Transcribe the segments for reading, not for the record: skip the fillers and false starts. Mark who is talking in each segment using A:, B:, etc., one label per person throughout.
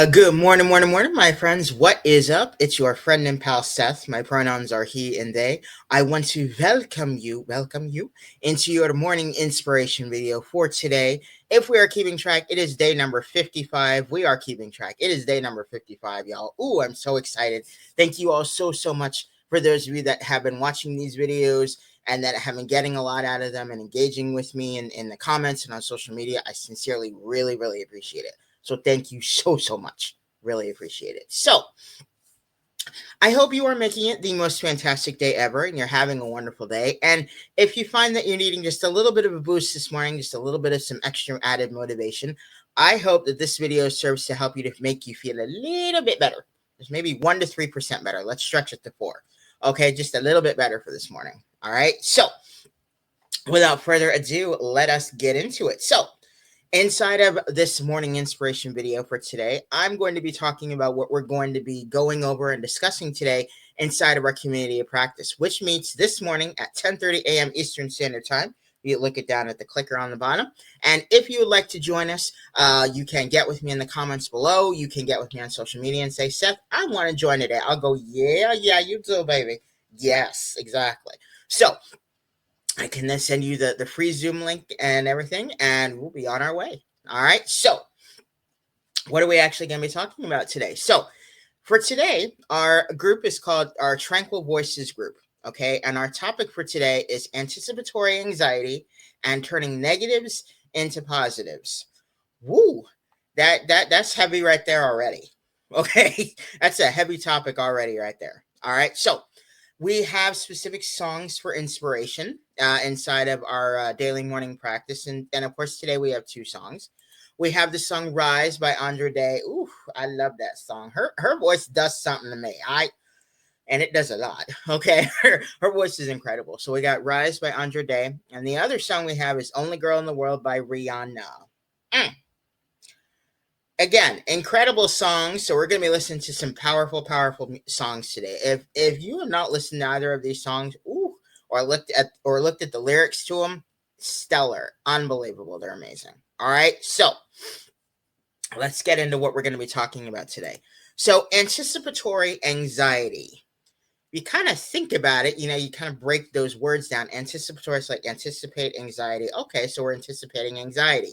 A: Good morning, my friends. What is up? It's your friend and pal Seth. My pronouns are he and they. I want to welcome you into your morning inspiration video for today. If we are keeping track, it is day number 55. We are keeping track. It is day number 55, y'all. Ooh, I'm so excited. Thank you all so much for those of you that have been watching these videos and that have been getting a lot out of them and engaging with me in the comments and on social media. I sincerely, really appreciate it. So thank you so much. Really appreciate it. So I hope you are making it the most fantastic day ever and you're having a wonderful day. And if you find that you're needing just a little bit of a boost this morning, just a little bit of some extra added motivation, I hope that this video serves to help you to make you feel a little bit better. Just maybe 1 to 3% better. Let's stretch it to 4. Okay, just a little bit better for this morning. All right. So without further ado, let us get into it. So inside of this morning inspiration video for today, I'm going to be talking about what we're going to be going over and discussing today inside of our community of practice, which meets this morning at 10:30 a.m. Eastern Standard Time. You look it down at the clicker on the bottom. And if you would like to join us, you can get with me in the comments below. You can get with me on social media and say, Seth, I want to join today. I'll go, yeah, you do, baby. Yes, exactly. So I can then send you the free Zoom link and everything, and we'll be on our way. All right. So what are we actually going to be talking about today? So for today, our group is called our Tranquil Voices group. Okay. And our topic for today is anticipatory anxiety and turning negatives into positives. Woo. That's heavy right there already. Okay. That's a heavy topic already right there. All right. So we have specific songs for inspiration inside of our daily morning practice. And of course, today we have 2 songs. We have the song Rise by Andra Day. Ooh, I love that song. Her voice does something to me. And it does a lot. Okay. Her voice is incredible. So we got Rise by Andra Day. And the other song we have is Only Girl in the World by Rihanna. Again, incredible songs. So we're going to be listening to some powerful songs today. If you have not listened to either of these songs, or looked at the lyrics to them, stellar, unbelievable. They're amazing. All right. So let's get into what we're going to be talking about today. So anticipatory anxiety. You kind of think about it, you kind of break those words down. Anticipatory is like anticipate anxiety. Okay. So we're anticipating anxiety.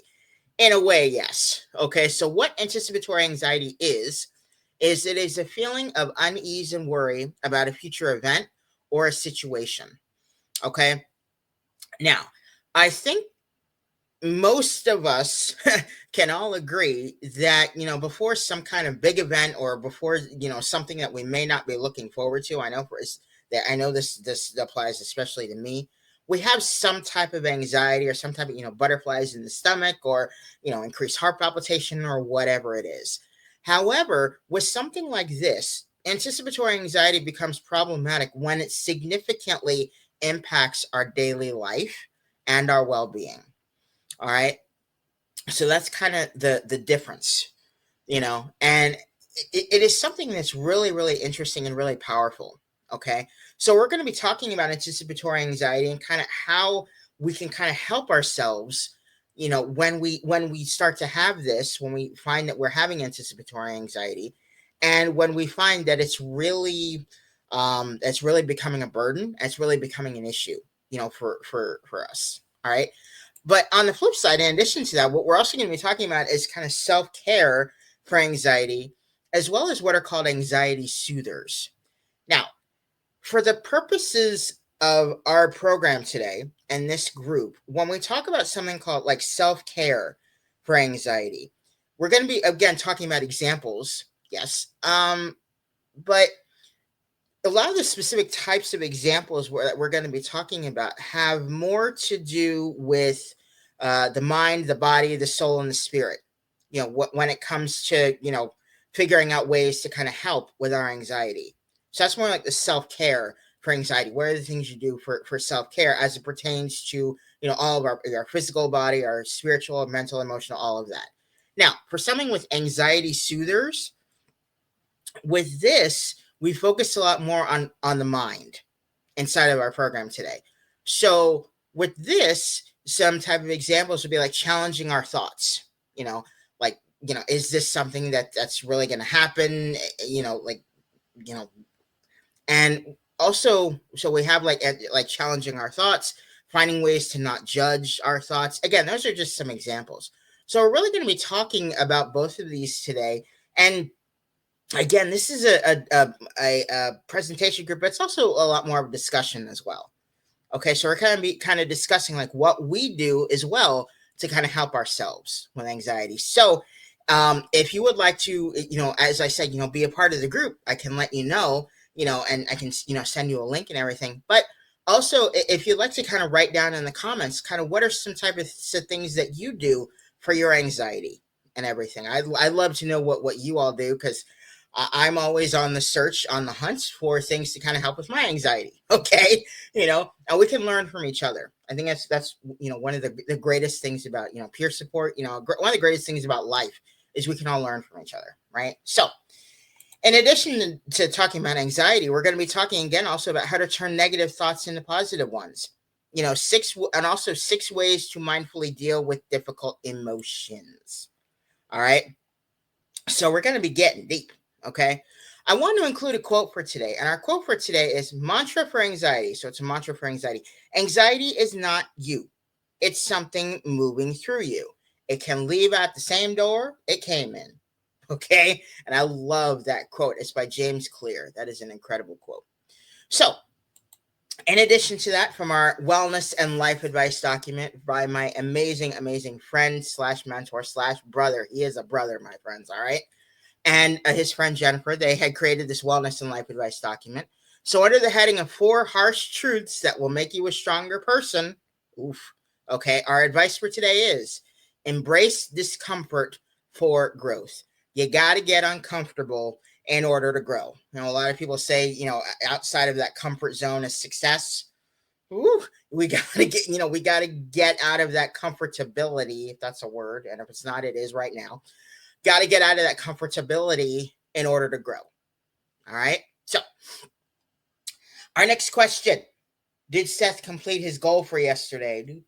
A: In a way, yes. Okay, so what anticipatory anxiety is it is a feeling of unease and worry about a future event or a situation. Okay, now, I think most of us can all agree that, before some kind of big event or before, something that we may not be looking forward to, I know this applies especially to me. We have some type of anxiety or some type of, butterflies in the stomach or, increased heart palpitation or whatever it is. However, with something like this, anticipatory anxiety becomes problematic when it significantly impacts our daily life and our well-being. All right. So that's kind of the difference, and it is something that's really interesting and really powerful. Okay. So we're going to be talking about anticipatory anxiety and kind of how we can kind of help ourselves, when we start to have this, when we find that we're having anticipatory anxiety, and when we find that it's really becoming a burden, it's really becoming an issue, for us. All right. But on the flip side, in addition to that, what we're also going to be talking about is kind of self-care for anxiety, as well as what are called anxiety soothers. Now, for the purposes of our program today and this group, when we talk about something called like self-care for anxiety, we're going to be, again, talking about examples, yes, but a lot of the specific types of examples that we're going to be talking about have more to do with the mind, the body, the soul, and the spirit. When it comes to, figuring out ways to kind of help with our anxiety. So that's more like the self-care for anxiety. What are the things you do for self-care as it pertains to, all of our physical body, our spiritual, mental, emotional, all of that. Now, for something with anxiety soothers, with this, we focus a lot more on the mind inside of our program today. So with this, some type of examples would be like challenging our thoughts, like is this something that's really going to happen? Like, you know, and also, so we have like challenging our thoughts, finding ways to not judge our thoughts. Again, those are just some examples. So we're really going to be talking about both of these today. And again, this is a presentation group, but it's also a lot more of a discussion as well. Okay, so we're kind of discussing like what we do as well to kind of help ourselves with anxiety. So if you would like to, as I said, be a part of the group, I can let you know, and I can, send you a link and everything. But also, if you'd like to kind of write down in the comments, kind of what are some type of things that you do for your anxiety and everything. I'd love to know what you all do, because I'm always on the search, on the hunt for things to kind of help with my anxiety. Okay, and we can learn from each other. I think that's one of the greatest things about peer support. One of the greatest things about life is we can all learn from each other, right? So, in addition to talking about anxiety, we're going to be talking again also about how to turn negative thoughts into positive ones. 6 ways to mindfully deal with difficult emotions. All right. So we're going to be getting deep. Okay. I want to include a quote for today. And our quote for today is mantra for anxiety. So it's a mantra for anxiety. Anxiety is not you. It's something moving through you. It can leave out the same door it came in. Okay. And I love that quote. It's by James Clear. That is an incredible quote. So in addition to that, from our wellness and life advice document by my amazing, amazing friend / mentor / brother. He is a brother, my friends. All right. And his friend Jennifer, they had created this wellness and life advice document. So under the heading of 4 harsh truths that will make you a stronger person, okay, our advice for today is embrace discomfort for growth. You got to get uncomfortable in order to grow. A lot of people say, outside of that comfort zone is success. We got to get out of that comfortability, if that's a word. And if it's not, it is right now. Got to get out of that comfortability in order to grow. All right. So our next question. Did Seth complete his goal for yesterday?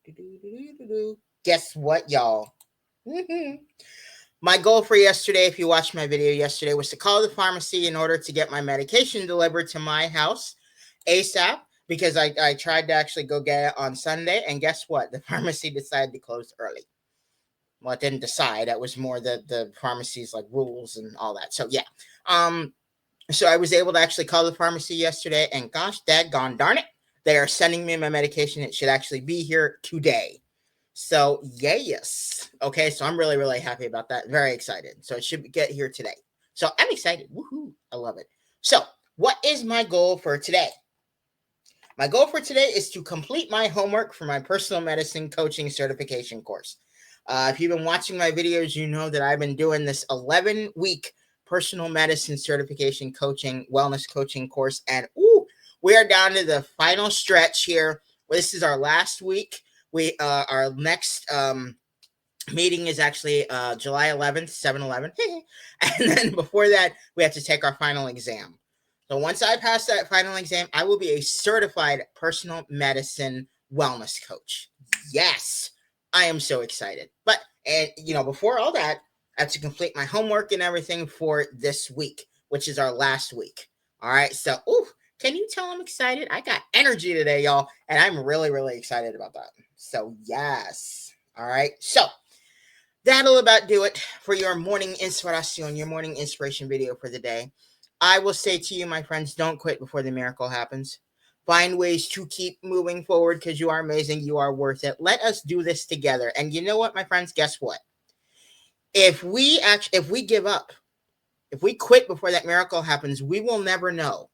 A: Guess what, y'all? My goal for yesterday, if you watched my video yesterday, was to call the pharmacy in order to get my medication delivered to my house ASAP, because I tried to actually go get it on Sunday. And guess what? The pharmacy decided to close early. Well, it didn't decide. That was more the pharmacy's like rules and all that. So yeah. So I was able to actually call the pharmacy yesterday, and gosh, daggone darn it, they are sending me my medication. It should actually be here today. So yes. Okay, so I'm really, really happy about that. Very excited. So it should get here today. So I'm excited. Woohoo. I love it. So what is my goal for today? My goal for today is to complete my homework for my personal medicine coaching certification course. If you've been watching my videos, you know that I've been doing this 11-week personal medicine certification coaching, wellness coaching course. And we are down to the final stretch here. This is our last week. Our next meeting is actually July 11th, 7/11. And then before that, we have to take our final exam. So once I pass that final exam, I will be a certified personal medicine wellness coach. Yes. I am so excited. But, before all that, I have to complete my homework and everything for this week, which is our last week. All right. So, can you tell I'm excited? I got energy today, y'all. And I'm really, really excited about that. So, yes. All right. So, that'll about do it for your morning inspiration, your morning inspiration video for the day. I will say to you, my friends, don't quit before the miracle happens. Find ways to keep moving forward, because you are amazing. You are worth it. Let us do this together. And you know what, my friends? Guess what? If we give up, if we quit before that miracle happens, we will never know.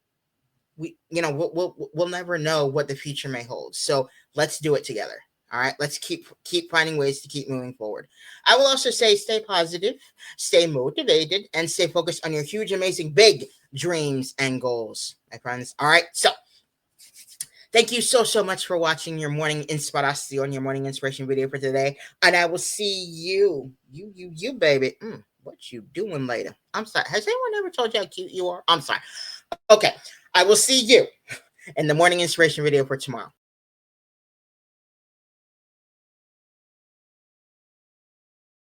A: We'll never know what the future may hold. So let's do it together. All right. Let's keep finding ways to keep moving forward. I will also say, stay positive, stay motivated, and stay focused on your huge, amazing, big dreams and goals, my friends. All right. So, thank you so much for watching your morning inspiration, your morning inspiration video for today. And I will see you, baby. What you doing later? I'm sorry. Has anyone ever told you how cute you are? I'm sorry. Okay. I will see you in the morning inspiration video for tomorrow.